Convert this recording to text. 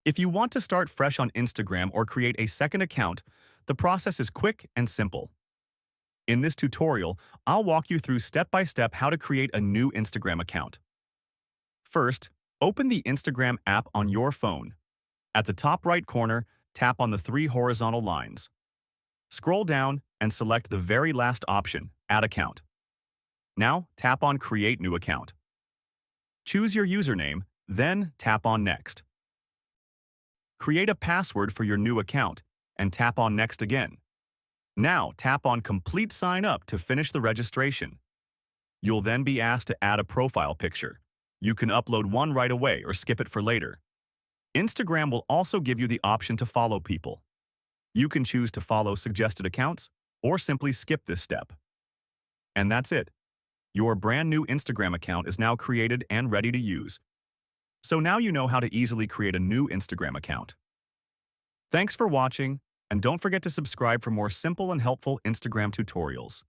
If you want to start fresh on Instagram or create a second account, the process is quick and simple. In this tutorial, I'll walk you through step-by-step how to create a new Instagram account. First, open the Instagram app on your phone. At the top right corner, tap on the three horizontal lines. Scroll down and select the very last option, Add Account. Now, tap on Create New Account. Choose your username, then tap on Next. Create a password for your new account and tap on Next again. Now, tap on Complete Sign Up to finish the registration. You'll then be asked to add a profile picture. You can upload one right away or skip it for later. Instagram will also give you the option to follow people. You can choose to follow suggested accounts or simply skip this step. And that's it. Your brand new Instagram account is now created and ready to use. So now you know how to easily create a new Instagram account. Thanks for watching, and don't forget to subscribe for more simple and helpful Instagram tutorials.